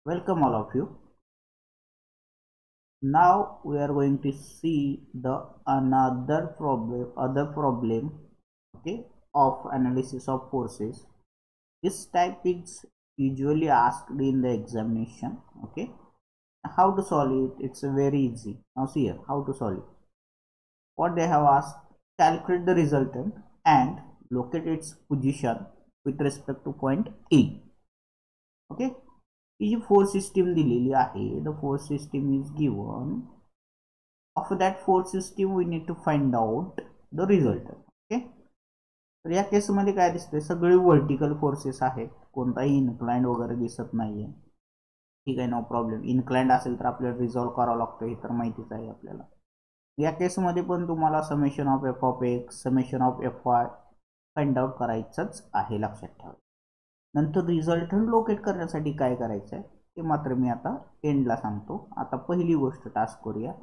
Welcome all of you. Now we are going to see the other problem, okay, of analysis of forces. This type is usually asked in the examination. Okay, how to solve it? It's very easy. Now see here how to solve it. What they have asked: calculate the resultant and locate its position with respect to point A. Okay. ही जी force system दिलेली आहे, the force system is given. Of that force system we need to find out the result. Okay, तर या केसमध्ये काय दिसतंय, सगळे व्हर्टिकल फोर्सेस आहेत, कोणताही इन्क्लाइंड वगैरे दिसत नाहीये. ठीक आहे, नो प्रॉब्लेम. इन्क्लाइंड असेल तर आपल्याला रिझॉल्व्ह करावं लागतं, हे तर माहितीच आहे आपल्याला. या केसमध्ये पण तुम्हाला summation of F of x, summation of F Y find out करायचंच आहे, लक्षात ठेवा. नंतर रिझल्टंट लोकेट करण्यासाठी काय करायचं आहे ते मात्र मी आता एंडला सांगतो. आता पहिली गोष्ट टास्क करूया,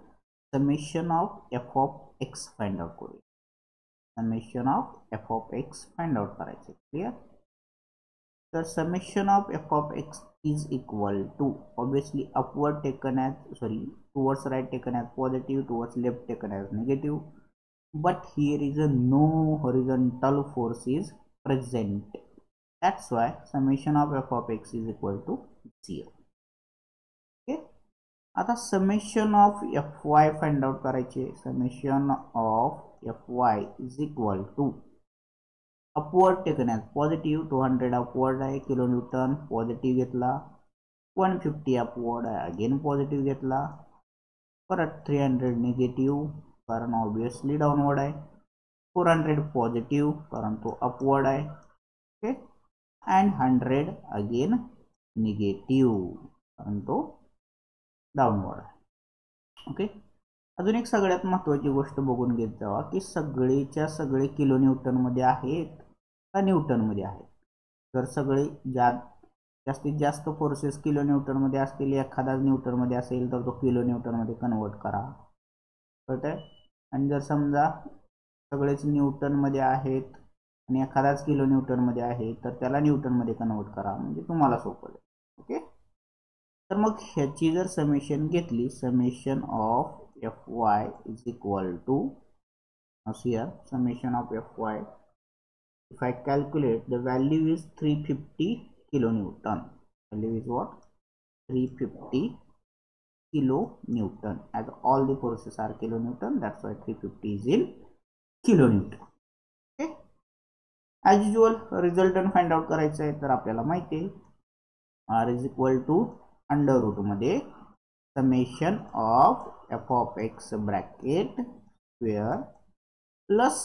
summation of F of x find out करूया. Summation of F of x find out करायचं. क्लिअर? तर summation of F of X is equal to obviously upward taken as towards right taken as positive, towards left taken as negative, but here is a no horizontal force is present. That's why summation of f of x is equal to 0. Okay. आता summation of fy find out करायचे. Summation of fy is equal to upward taken as positive 200 upward आहे kilonewton, positive घेतला. 150 upward आहे, again positive घेतला. परत 300 negative कारण obviously downward आहे. 400 positive कारण तो अपवर्ड आहे. ओके, and 100 again negative कारण तो डाउनवर्ड आहे. ओके, अजून एक सगळ्यात महत्त्वाची गोष्ट बघून घेत जावा की सगळेच्या सगळे किलो न्यूटन मध्ये आहेत का न्यूटन मध्ये आहेत. जर सगळे जास्तीत जास्त फोर्सेस किलो न्यूटन मध्ये असतील, एखादा न्यूटन मध्ये असेल तर तो किलो न्यूटन मध्ये कन्वर्ट करा. कळतंय? आणि जर समजा सगळेच न्यूटन मध्ये आहेत आणि एखादाच किलो न्यूटन मध्ये आहे तर त्याला न्यूटन मध्ये कन्वर्ट करा, म्हणजे तुम्हाला सोपं आहे. ओके, तर मग ह्याची जर समेशन घेतली, summation of F Y is equal to here summation of F Y, if I calculate the value is 350 kilo newton. Value is what? 350 kilo newton. As all the forces are kilo newton, that's why 350 is in kilo newton. As usual resultant find out करायचं आहे, तर आपल्याला माहिती आहे R is equal to under root मध्ये summation of F of x bracket square plus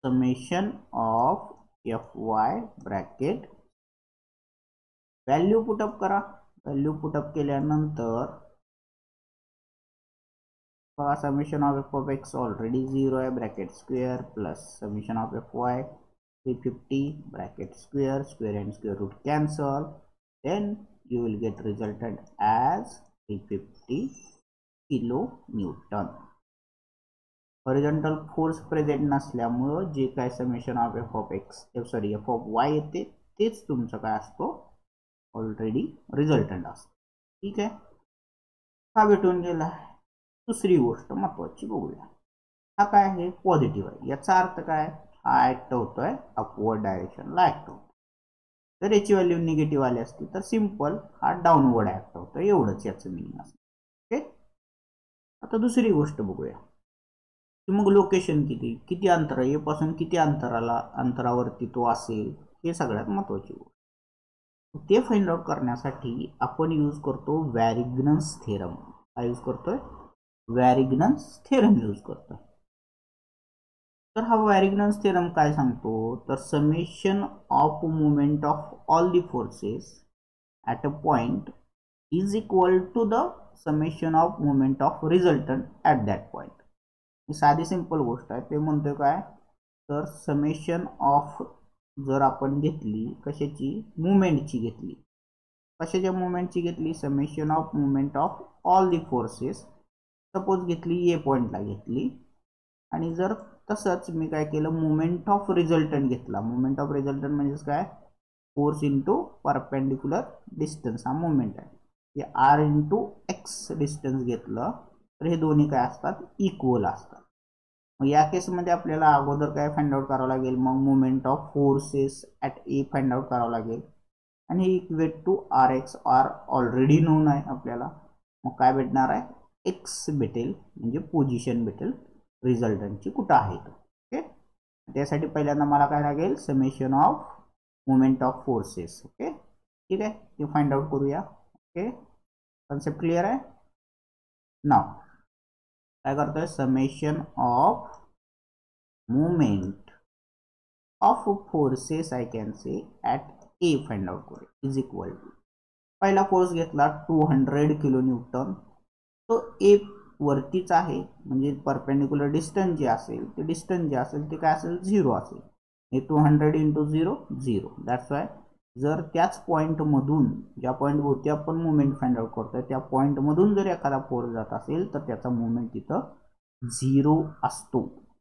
summation of F Y bracket. Value put up करा. Value put up केल्यानंतर summation of F of X already 0 आहे, bracket square plus summation of F Y 350 bracket square, square and square root cancel, then you will get resultant as 350 kilo newton. Horizontal force present नसल्यामुळं जे काय summation of F of X F of Y येते तेच तुमचं काय असतो, already resultant असतो. ठीक आहे, हा भेटून गेला. दुसरी गोष्ट महत्वाची बघूया. हा काय आहे? पॉझिटिव्ह आहे. याचा अर्थ काय? हा ऍक्ट होतोय अपवर्ड डायरेक्शनला ऍक्ट होतो. जर याची व्हॅल्यू निगेटिव्ह आली असती तर सिंपल हा डाउनवर्ड ऍक्ट होतो, एवढंच याचं मिनिंग असतं. ओके, आता दुसरी गोष्ट बघूया की मग लोकेशन किती किती अंतर आहे, पासून किती अंतरावरती तो असेल, हे सगळ्यात महत्वाची गोष्ट. ते फाइंड आउट करण्यासाठी आपण यूज करतो वॅरिग्नन्स थेरम. काय यूज करतोय? वॅरिग्नन्स थेरम यूज करतो. तर हा वॅरिग्नन्स थेरम काय सांगतो, तर summation of moment of all the forces at a point is equal to the summation of moment of resultant at that point. ही साधी सिंपल गोष्ट आहे. ते म्हणतोय काय, तर समेशन ऑफ जर आपण घेतली कशाची, मुवमेंटची घेतली. कशाच्या मुवमेंटची घेतली? Summation of movement of all the forces. Suppose घेतली ए पॉइंटला घेतली, आणि जर तसंच मी काय केलं, मुवमेंट ऑफ रिझल्टंट घेतला. मुवमेंट ऑफ रिझल्टंट म्हणजे काय, फोर्स इंटू परपेंडिक्युलर डिस्टन्स हा मोमेंट आहे. हे आर इंटू एक्स डिस्टन्स घेतलं तर हे दोन्ही काय असतात, इक्वल असतात. मग या केसमध्ये आपल्याला अगोदर काय फाइंड आउट करावं लागेल, मग moment of forces at A find out करावं लागेल. आणि हे equate to R X, R already known आहे आपल्याला. मग काय भेटणार आहे, एक्स भेटेल, म्हणजे पोझिशन भेटेल रिझल्टंटची कुठं आहे. ओके, त्यासाठी पहिल्यांदा मला काय लागेल, summation of moment of forces. Okay, ठीक आहे, ते फाइंड आउट करूया. ओके, कॉन्सेप्ट क्लिअर आहे. नाव काय करतोय, summation of moment of forces I can say at A find out करूया इज इक्वल टू, पहिला फोर्स घेतला 200 किलो न्यूटन, तो ए वरतीच आहे, म्हणजे परपेंडिक्युलर डिस्टन्स जे असेल ते डिस्टन्स जे असेल ते काय असेल, 0 असेल. हे 200 इंटू 0 0. दॅट्स वाय जर त्याच पॉईंटमधून, ज्या पॉईंटभोवती आपण मुवमेंट फाइंड आउट करतोय त्या पॉईंटमधून जर एखादा फोर्स जात असेल तर त्याचा मुवमेंट तिथं 0 असतो,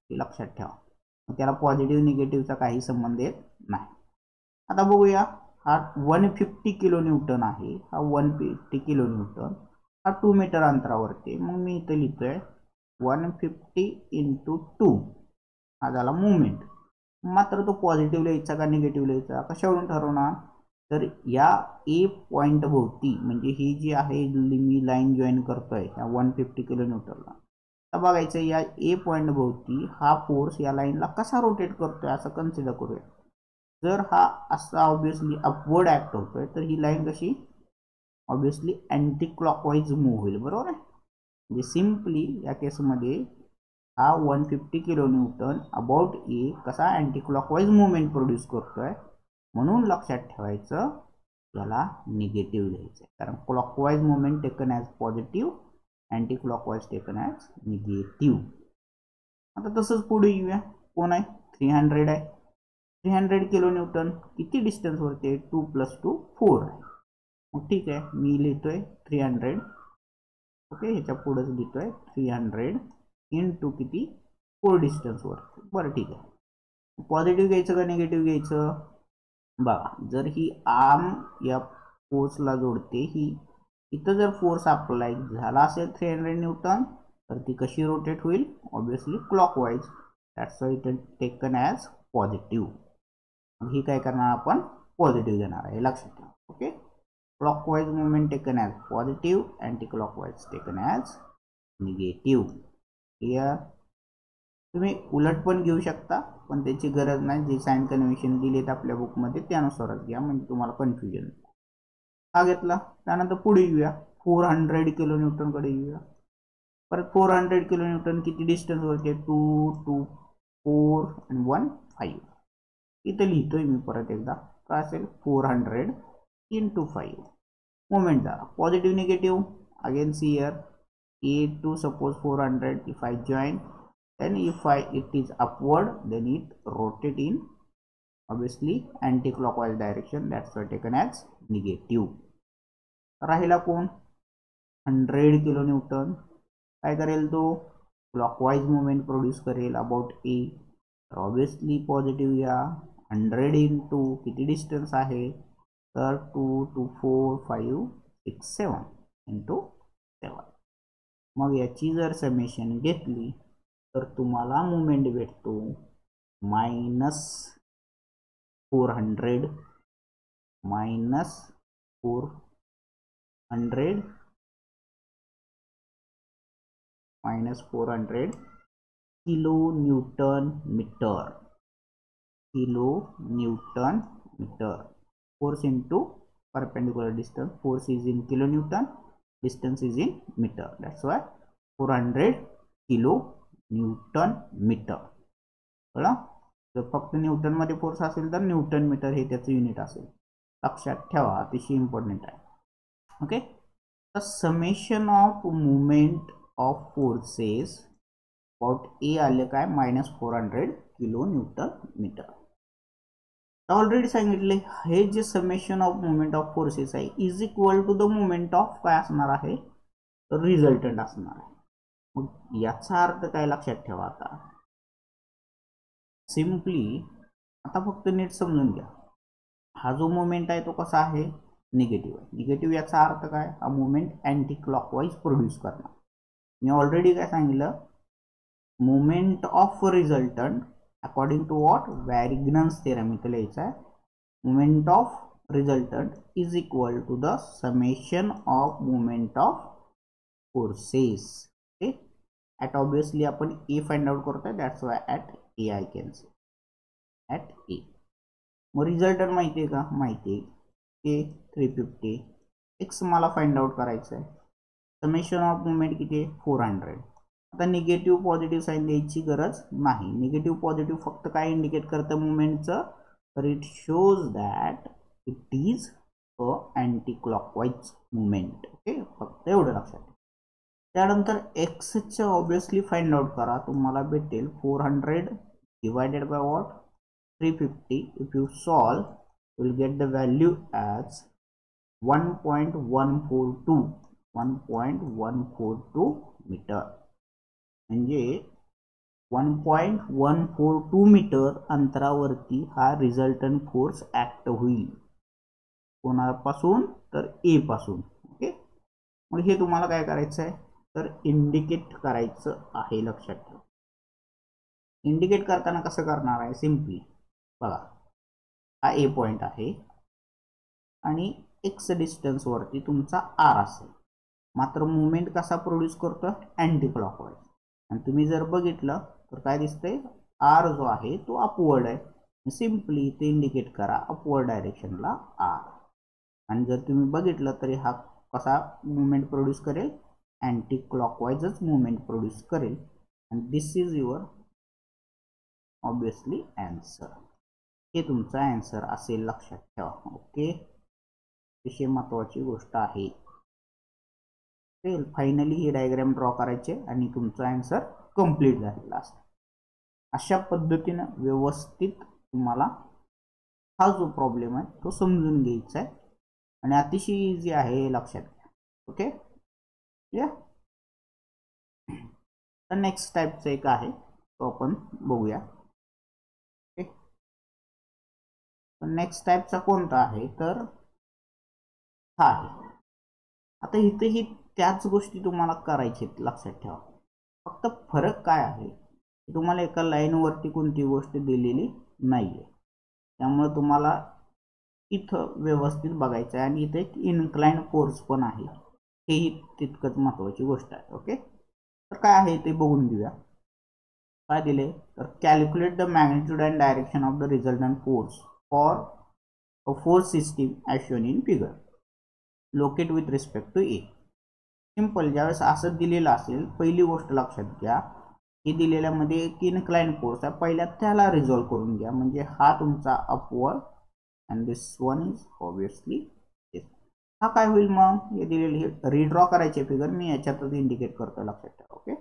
हे लक्षात ठेवा. त्याला पॉझिटिव्ह निगेटिव्हचा काही संबंध येत नाही. आता बघूया, हा 150 किलो न्यूटन आहे, हा 150 किलो न्यूटन हा 2 मीटर अंतरावरती. मग मी इथे लिहितोय 150 इंटू 2 हा झाला मुवमेंट. मात्र तो पॉझिटिव्ह लिहायचा का निगेटिव्ह लिहायचा, कशावरून ठरवणार, तर या ए पॉइंट भोवती, म्हणजे ही जी आहे मी लाईन जॉईन करतोय या 150 किलो न्यूटनला, तर बघायचं या ए पॉइंट भोवती हा फोर्स या लाईनला कसा रोटेट करतोय असं कन्सिडर करूया. जर हा असा ऑब्विसली अपवर्ड ऍक्ट होतोय तर ही लाईन कशी, ऑब्विसली अँटी क्लॉकवाईज मूव्ह होईल, बरोबर आहे. म्हणजे सिम्पली या केसमध्ये हा 150 किलो न्यूटन अबाउट ए कसा अँटी क्लॉकवाईज मुवमेंट प्रोड्यूस करतोय, म्हणून लक्षात ठेवायचं याला निगेटिव्ह लिहायचं, कारण clockwise movement taken as positive, anticlockwise taken as negative. आता तसंच पुढे येऊया, कोण आहे, 300 आहे. 300 किलो न्यूटन किती डिस्टन्सवरती आहे, 2 + 2 4 आहे. मग ठीक आहे, मी लिहितोय 300. ओके, ह्याच्या पुढेच लिहितोय 300 इंटू किती, 4 डिस्टन्सवरती. बरं ठीक आहे, पॉझिटिव्ह घ्यायचं का निगेटिव्ह घ्यायचं, बघा जर ही आर्म या फोर्सला जोडते, ही इथं जर फोर्स अप्लाय झाला असेल 300 न्यूटन तर ती कशी रोटेट होईल, obviously clockwise. That's why it taken as positive. ही काय करणार आपण, पॉझिटिव्ह घेणार आहे, लक्षात ठेवा. Okay, clockwise movement taken as positive, anticlockwise taken as negative. Clear, तुम्ही उलट पण घेऊ शकता पण त्याची गरज नाही, जे साइन कन्व्हेन्शन दिलेत आपल्या बुकमध्ये त्यानुसारच घ्या, म्हणजे तुम्हाला कन्फ्युजन. हा घेतला, त्यानंतर पुढे येऊया 400 किलो न्यूटन कडे येऊया. परत 400 किलो न्यूटन किती डिस्टन्स वरती, 2 2 4 आणि 1 5. इथे लिहितोय मी परत एकदा, काय असेल 400 इंटू 5. मोमेंट झाला positive negative, again see here a to suppose 400, if I join, then if it is upward, then it rotate in obviously anti-clockwise direction, that's why taken as negative. राहिला कोण, 100 किलो न्यूटन, काय करेल तो, clockwise movement produce करेल about ए, तर obviously positive या 100 into किती distance आहे, तर 2 2 4 5 6 7 इंटू 7. मग याची जर समेशन घेतली तर तुम्हाला मुवमेंट भेटतो -400 kilo newton metre. Force into perpendicular distance, force is in kilo newton, distance is in meter, that's why 400 kilo newton metre. कळलं, जर फक्त न्यूटन मध्ये फोर्स असेल तर न्यूटन मीटर हे त्याचं युनिट असेल, लक्षात ठेवा, अतिशय इम्पॉर्टंट आहे. ओके, तर summation of movement of forces about A आले काय, -400 किलो न्यूटन मीटर. ऑलरेडी सांगितले, हे जे summation of movement of forces आहे is equal to the movement of काय असणार आहे, रिझल्टंट असणार आहे. मग याचा अर्थ काय लक्षात ठेवा, आता सिम्पली आता फक्त नीट समजून घ्या. हा जो मुवमेंट आहे तो कसा आहे, निगेटिव्ह आहे. निगेटिव्ह याचा अर्थ काय, हा मुवमेंट अँटी क्लॉकवाईज प्रोड्यूस करणार. मी ऑलरेडी काय सांगितलं, movement of resultant according to what, Varignon's theorem इथे लिहायचा आहे. Movement of resultant is equal to the summation of movement of forces. Okay, at obviously आपण ए फाइंड आउट करतोय, that's why at A I can say at A. मग resultant माहिती आहे का, माहिती आहे ए 350, एक्स मला फाइंड आउट करायचं आहे. समेशन ऑफ मुवमेंट किती आहे, 400. आता निगेटिव्ह पॉझिटिव्ह साईन द्यायची गरज नाही. निगेटिव्ह पॉझिटिव्ह फक्त काय इंडिकेट करतं मुवमेंटचं, तर it shows that it is a anti clockwise movement. Okay, फक्त एवढं लक्षात. त्यानंतर एक्सचं ऑब्वियसली फाइंड आउट करा, तुम्हाला भेटेल 400 divided by what, 350. if you solve, you will get the value as 1.142 metre. म्हणजे 1.142 मीटर अंतरावरती हा रिझल्टंट फोर्स ऍक्ट होईल. कोणापासून, तर ए पासून. ओके, मग हे तुम्हाला काय करायचं आहे, तर इंडिकेट करायचं आहे. लक्षात ठेवा, इंडिकेट करताना कसं करणार आहे, सिम्पली बघा, हा ए पॉइंट आहे आणि एक्स डिस्टन्स वरती तुमचा आर असेल. मात्र मुवमेंट कसा प्रोड्यूस करतो, अँटी क्लॉकवाईज. आणि तुम्ही जर बघितलं तर काय दिसतंय, आर जो आहे तो अपवर्ड आहे. सिम्पली ते इंडिकेट करा अपवर्ड डायरेक्शनला आर. आणि जर तुम्ही बघितलं तरी हा कसा मुवमेंट प्रोड्यूस करेल, अँटी क्लॉकवाईजच मुवमेंट प्रोड्यूस करेल. आणि दिस इज युअर ऑब्वियसली आन्सर. हे तुमचा आन्सर असेल, लक्षात ठेवा. ओके, अतिशय महत्त्वाची गोष्ट आहे. फायनली ही डायग्राम ड्रॉ करायचे आणि तुमचा आन्सर कंप्लीट झालेला असतो. अशा पद्धतीनं व्यवस्थित तुम्हाला हा जो प्रॉब्लेम आहे तो समजून घ्यायचा आहे आणि अतिशय इझी आहे, लक्षात घ्या. ओके, या तर नेक्स्ट टाईपचं एक आहे तो आपण बघूया. नेक्स्ट टाईपचा कोणता आहे, तर हा आहे. आता इथेही त्याच गोष्टी तुम्हाला करायचे, लक्षात ठेवा. फक्त फरक काय आहे, तुम्हाला एका लाईनवरती कोणती गोष्ट दिलेली नाहीये, त्यामुळे तुम्हाला इथं व्यवस्थित बघायचं आहे. आणि इथे एक इन्क्लाइन फोर्स पण आहे, हेही तितकंच महत्त्वाची गोष्ट आहे. ओके, तर काय आहे ते बघून घेऊया. काय दिले, तर calculate the magnitude and direction of the resultant force for a force system as shown in figure, locate with respect to A. Simple, ज्यावेळेस असं दिलेलं असेल, पहिली गोष्ट लक्षात घ्या की दिलेल्यामध्ये एक इन्क्लाइन फोर्स आहे, पहिल्या त्याला रिझॉल्व करून घ्या. म्हणजे हा तुमचा upward and this one is obviously this. हा काय होईल, मग हे दिलेले रिड्रॉ करायचे फिगर मी याच्यातच इंडिकेट करतो, लक्षात ठेवा. ओके,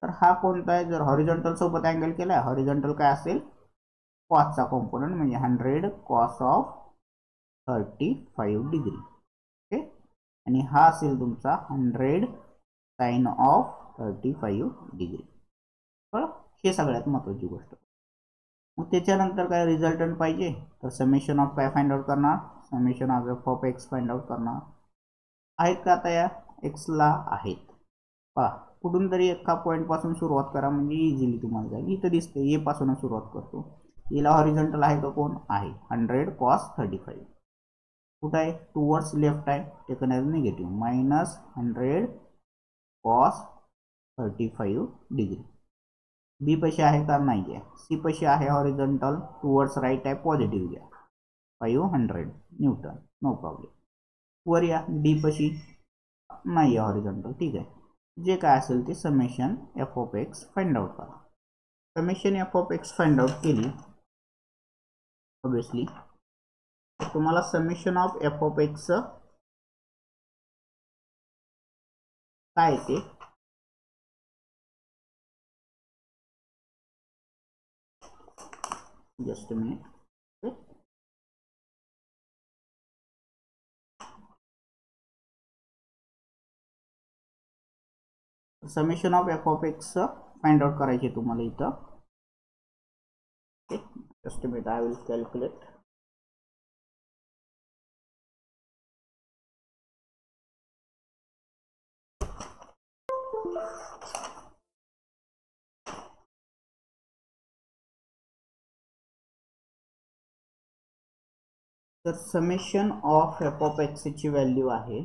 तर हा कोणता आहे, जर हॉरिझॉन्टल सोबत अँगल केला, हॉरिझॉन्टल काय असेल, कॉसचा कॉम्पोनंट, म्हणजे 100 कॉस ऑफ 35 डिग्री. ओके, आणि हा असेल तुमचा 100 साइन ऑफ 35 डिग्री. बरं, हे सगळ्यात महत्त्वाची गोष्ट. मग त्याच्यानंतर काय रिझल्टंट पाहिजे, तर समेशन ऑफ काय फाइंड आउट करणार, summation of F of x find out करणार. आहेत का आता या एक्सला, आहेत. पहा, कुठून तरी एका पॉईंट पासून सुरुवात करा, म्हणजे इझिली तुम्हाला जाईल. इथं दिसते ए पासून सुरुवात करतो. याला हॉरिझॉन्टल आहे का, कोण आहे, 100 कॉस 35. कुठं आहे, टुवर्ड्स लेफ्ट आहे, taken as negative, minus 100 cos 35 degree. B पैसे आहे का, नाही आहे. सी पैसे आहे हॉरिझॉन्टल, टुवर्ड्स राईट आहे, पॉझिटिव्ह घ्या, 500 न्यूटन, नो प्रॉब्लेम. वर या, डी पैसे नाही आहे हॉरिझॉन्टल, ठीक आहे. जे काय असेल ते summation F of x find out करा. Summation F of x find out केली, ऑब्वियसली तुम्हाला summation of F of x काय ते, just a minute. Summation of F of x find out करायचे तुम्हाला इथं. Just a minute, I will calculate. तर summation of F of x ची value आहे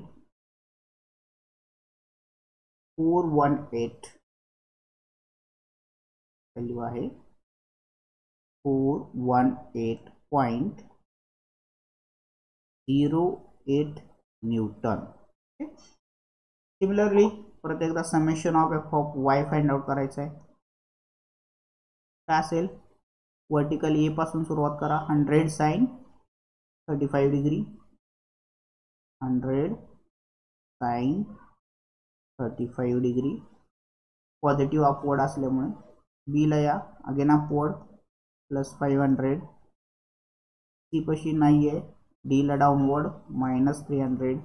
418, व्हॅल्यू आहे 418.08 न्यूटन. सिमिलरली परत एकदा summation of F of y find out करायचं आहे. काय असेल, वर्टिकल ए पासून सुरुवात करा. 100 sine 35 degree, 100 sine 35 degree, positive upward असल्यामुळे. बी ला या, अगेन अपवर्ड प्लस 500, सी पशी नाही आहे. डी ला डाउनवर्ड -300.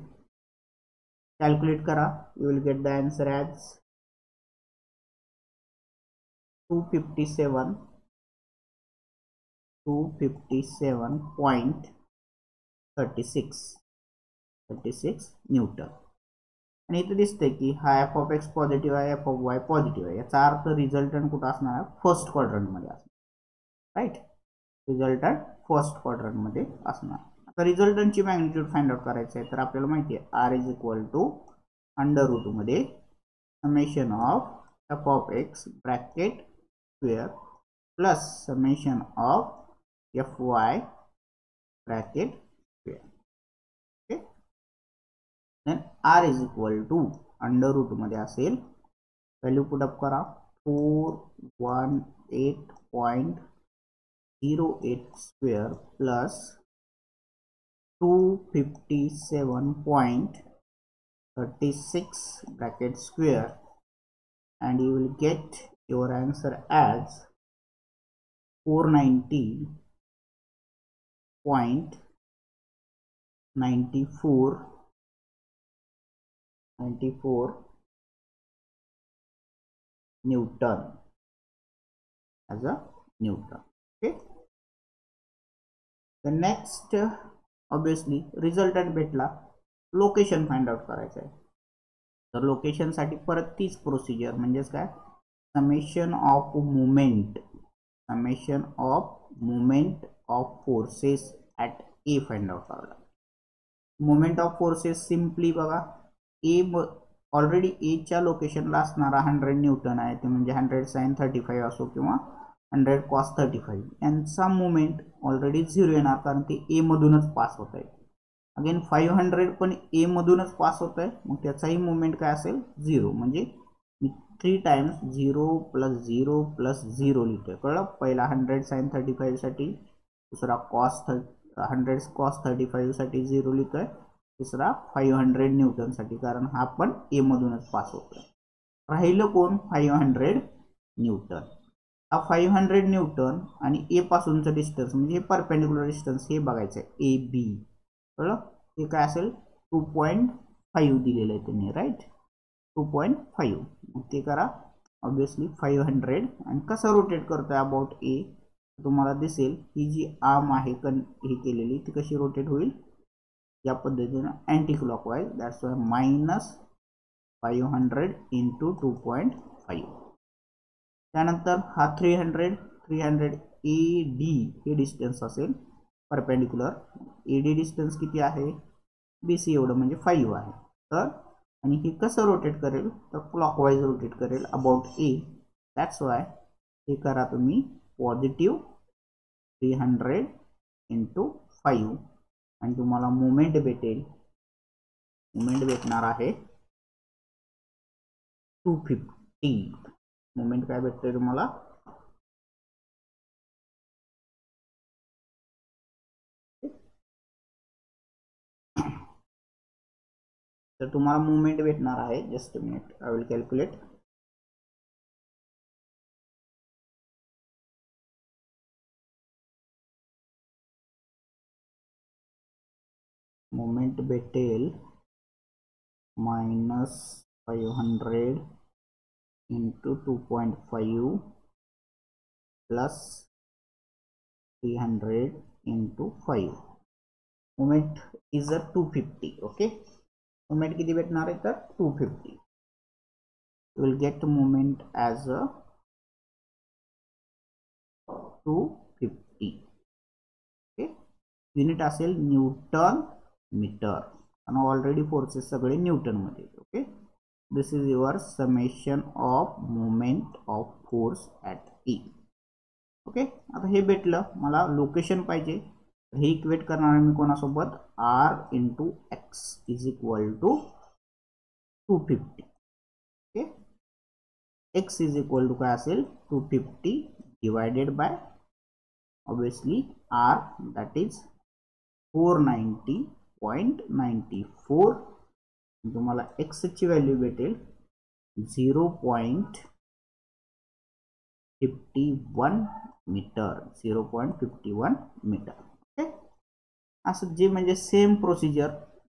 कॅल्क्युलेट करा, you will get the answer as 257.36 Newton. आणि इथे दिसते की हा एफ ऑफ एक्स पॉझिटिव्ह आहे, एफ ऑफ वाय पॉझिटिव्ह आहे. याचा अर्थ रिझल्टंट कुठं असणार आहे, फर्स्ट क्वाड्रंटमध्ये असणार. राईट, रिझल्टंट फर्स्ट क्वाड्रंटमध्ये असणार. आता रिझल्टंटची मॅग्निट्यूड फाइंड आउट करायचं आहे. तर आपल्याला माहिती आहे R is equal to under root मध्ये summation of F of x bracket square plus summation of F Y bracket square. Okay, then R is equal to under root मध्ये असेल, value put up करा, 418.08 square plus 257.36 bracket square, and you will get your answer as 490.94 Newton as a Newton. Okay, the next obviously resultant भेटला, location find out करायचं आहे. तर location साठी परत तीच प्रोसिजर, म्हणजेच काय, summation of movement of forces at A find out करायला. मुवमेंट ऑफ फोर्सेस सिम्पली बघा, ए ऑलरेडी एच्या लोकेशनला असणारा 100 न्यूटन आहे, ते म्हणजे 100 साइन 35 असो किंवा 100 कॉस 35, यांचा मुवमेंट ऑलरेडी 0 येणार, कारण ते ए मधूनच पास होत आहे. अगेन 500 पण ए मधूनच पास होत आहे, मग त्याचाही मुवमेंट काय असेल, 0. म्हणजे मी 3 टाइम्स 0 + 0 + 0 लिहितोय. कळलं, पहिला 100 साइन 35 साठी, दुसरा 100 कॉस 35 साठी 0 लिहितोय, तिसरा 500 न्यूटन साठी, कारण हा पण ए मधूनच पास होतोय. राहिलं कोण, 500 न्यूटन. हा 500 न्यूटन आणि ए पासूनचं डिस्टन्स म्हणजे परपेंडिक्युलर डिस्टन्स हे बघायचं आहे, ए बी. कळलं, हे काय असेल, 2.5 दिलेलं आहे त्यांनी. राईट, 2.5. मग ते करा, ऑब्विसली 500, आणि कसं रोटेट करतोय अबाउट ए, तुम्हाला दिसेल ही जी आर्म आहे हे केलेली, ती कशी रोटेट होईल, या पद्धतीनं अँटी क्लॉकवाईज. That's Y -500 × 2.5. त्यानंतर हा 300 ए डी हे डिस्टन्स असेल परपेंडिक्युलर. ए डी डिस्टन्स किती आहे, बी सी एवढं, म्हणजे 5 आहे. तर आणि हे कसं रोटेट करेल, तर क्लॉकवाईज रोटेट करेल अबाउट ए. दॅट्स वाय हे करा तुम्ही पॉझिटिव्ह 300 × 5, आणि तुम्हाला मुवमेंट भेटेल, मुवमेंट भेटणार आहे 250. मुवमेंट काय भेटतंय तुम्हाला, तर तुम्हाला मुवमेंट भेटणार आहे, just a minute, I will calculate. Movement भेटेल -500 × 2.5 plus 300 × 5. Movement is 250. Okay, movement किती भेटणार आहे, तर 250. you will get moment as a 250. Okay, unit असेल न्यूटन मीटर आणि ऑलरेडी फोर्सेस सगळे न्यूटन मध्ये. Okay, this is your summation of moment of force at E. Okay, आता हे भेटलं. मला लोकेशन पाहिजे. हे इक्वेट करणार मी कोणासोबत, R into X is equal to 250. Okay, X is equal to काय असेल 250 divided by obviously R, that is 490.94. तुम्हाला एक्स ची व्हॅल्यू भेटेल 0.51 मीटर. 0.51 मीटर. ओके, असं जे म्हणजे सेम प्रोसिजर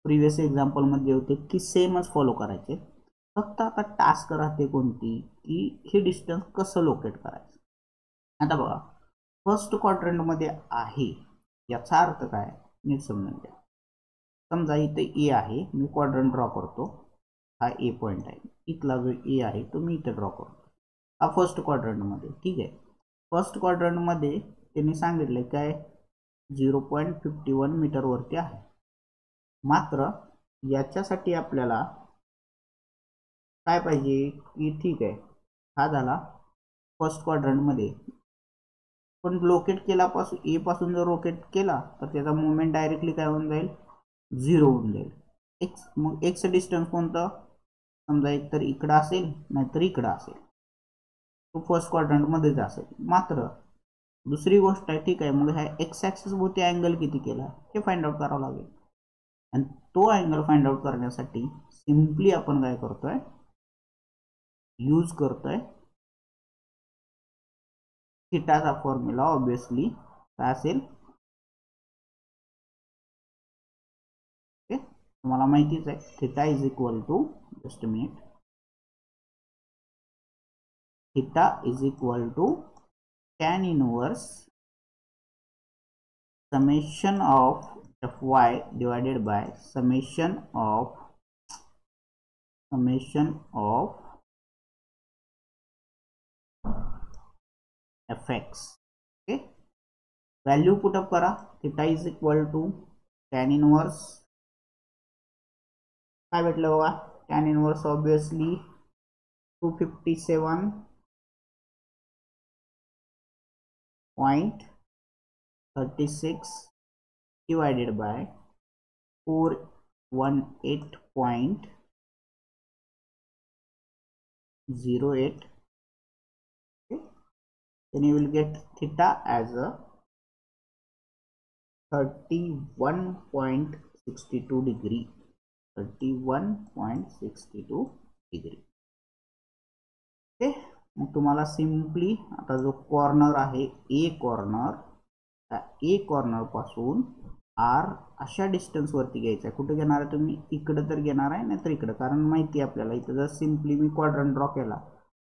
प्रिव्हियस एक्झाम्पल मध्ये होते की सेमच फॉलो करायचे. फक्त आता टास्क राहते कोणती, की हे डिस्टन्स कसं लोकेट करायचं. आता बघा, फर्स्ट क्वाड्रंट मध्ये आहे याचा अर्थ काय नीट समजून घ्या. समजा इथे ए आहे, मी क्वाड्रंट ड्रॉ करतो. हा ए पॉइंट आहे. इथला जो ए आहे तो मी इथे ड्रॉ करतो. हा फर्स्ट क्वाड्रंट मध्ये. ठीक आहे, फर्स्ट क्वाड्रंट मध्ये त्यांनी सांगितले काय 0.51 मीटर वरती आहे. मात्र याच्यासाठी आपल्याला काय पाहिजे की ठीक आहे, हा झाला फर्स्ट क्वाड्रंट मध्ये, पण लोकेट केला पासून ए पासून जर रोकेट केला तर त्याचा मुवमेंट डायरेक्टली काय होऊन जाईल, 0 होऊन जाईल. एक्स, मग एक्स डिस्टन्स कोणतं, समजा एक तर इकडं असेल नाहीतर इकडं असेल, तो फर्स्ट क्वाड्रंट मध्येच असेल. मात्र दुसरी गोष्ट आहे, ठीक आहे, मग ह्या एक्स ॲक्सिस भोवती अँगल किती केला हे फाइंड आउट करावं लागेल. आणि तो अँगल फाइंड आउट करण्यासाठी सिम्पली आपण काय करतोय, यूज करतोय थिटाचा फॉर्म्युला. ऑब्वियसली काय असेल, ओके, तुम्हाला माहितीच आहे, theta is equal to, just a minute, theta is equal to tan inverse summation of fy divided by summation of fx. Okay, value put up करा. Theta is equal to tan inverse काय भेटलं बघा, tan inverse obviously 257.36 divided by 418.08. okay, then you will get theta as a 31.62 degree. 31.62 degree. Okay, मग तुम्हाला simply आता जो corner आहे ए corner, ए corner पासून आर अशा डिस्टन्स वरती घ्यायचा आहे. कुठे घेणार आहे तुम्ही, इकडे तर घेणार आहे नाहीतर इकडे, कारण माहिती आहे आपल्याला इथं जर सिंपली मी क्वाड्रंट ड्रॉ केला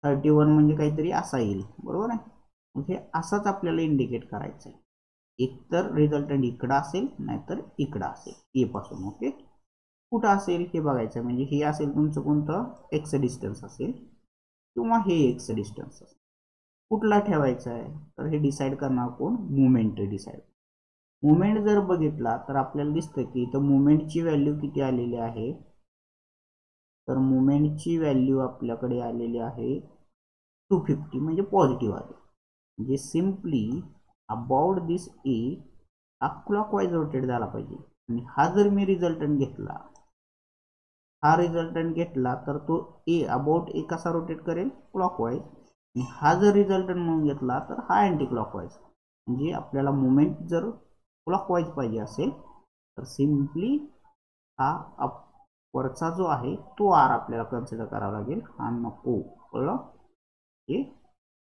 31 म्हणजे काहीतरी असा येईल, बरोबर आहे. मग हे असाच आपल्याला इंडिकेट करायचं आहे. एकतर रिझल्टंट इकडं असेल नाहीतर इकडं असेल ए पासून. ओके, कुठं असेल हे बघायचं, म्हणजे हे असेल तुमचं कोणतं एक्स डिस्टन्स असेल किंवा हे एक्स डिस्टन्स असेल. कुठला ठेवायचा आहे तर हे डिसाईड करणार कोण, मुवमेंट डिसाईड. मुवमेंट जर बघितला तर आपल्याला दिसतं की इथं मुवमेंटची व्हॅल्यू किती आलेली आहे, तर मुवमेंटची व्हॅल्यू आपल्याकडे आलेली आहे 250, म्हणजे पॉझिटिव्ह आले. म्हणजे सिम्पली अबाउट दिस ए हा क्लॉकवाईज रोटेट झाला पाहिजे. आणि हा जर मी रिझल्टंट घेतला, हा रिझल्टंट घेतला तर तो ए अबाउट ए कसा रोटेट करेल, क्लॉकवाईज. आणि हा जर रिझल्टंट म्हणून घेतला तर हा अँटी क्लॉकवाईज. म्हणजे आपल्याला मुवमेंट जर क्लॉकवाईज पाहिजे असेल तर सिम्पली हा वरचा जो आहे तो आर आपल्याला कन्सिडर करावा लागेल. हा नको, कळलं, हे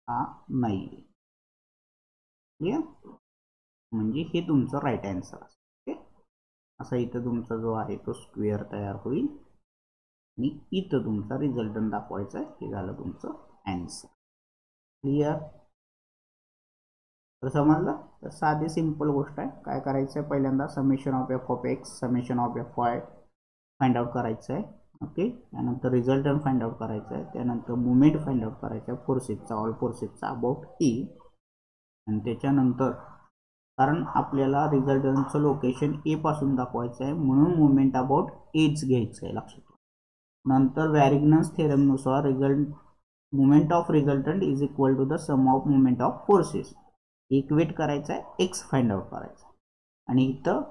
हा नाही. क्लिअर, म्हणजे हे तुमचं राईट आन्सर असेल. ओके, असा इथं तुमचा जो आहे तो स्क्वेअर तयार होईल आणि इथं तुमचा रिझल्टंट दाखवायचा आहे. हे झालं तुमचं आन्सर. क्लिअर, तर समजलं. तर साधी सिंपल गोष्ट आहे. काय करायचं आहे, पहिल्यांदा summation of F of x, summation of F Y find out करायचं आहे. ओके, त्यानंतर रिझल्टंट फाइंड आउट करायचा आहे, त्यानंतर मुवमेंट फाइंड आउट करायचा आहे फोर्सेसचा, ऑल फोर्सेसचा अबाउट ई, आणि त्याच्यानंतर कारण आपल्याला रिझल्टंटचं लोकेशन ए पासून दाखवायचं आहे म्हणून मुवमेंट अबाउट एच घ्यायचं आहे लक्षात. नंतर वॅरिग्नन्स थेरमनुसार movement of resultant is equal to the sum of movement of forces, equate करायचा आहे, एक्स फाइंड आउट करायचा. आणि इथं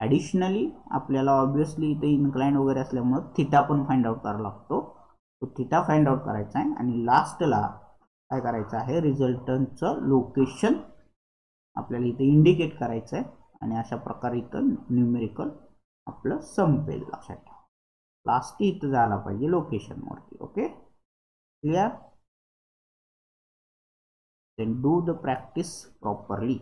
ॲडिशनली आपल्याला ऑब्विसली इथे इन्क्लाइन वगैरे असल्यामुळं थिटा पण फाइंड आउट करावा लागतो, तो थिटा फाइंड आउट करायचा आहे. आणि लास्टला काय करायचं आहे, रिझल्टंटचं लोकेशन आपल्याला इथे इंडिकेट करायचं आहे, आणि अशा प्रकारे इथं न्यूमेरिकल आपलं संपेल लक्षात ठेवा. लास्ट इथं झाला पाहिजे लोकेशनवरती. Okay, clear? Then do the practice properly.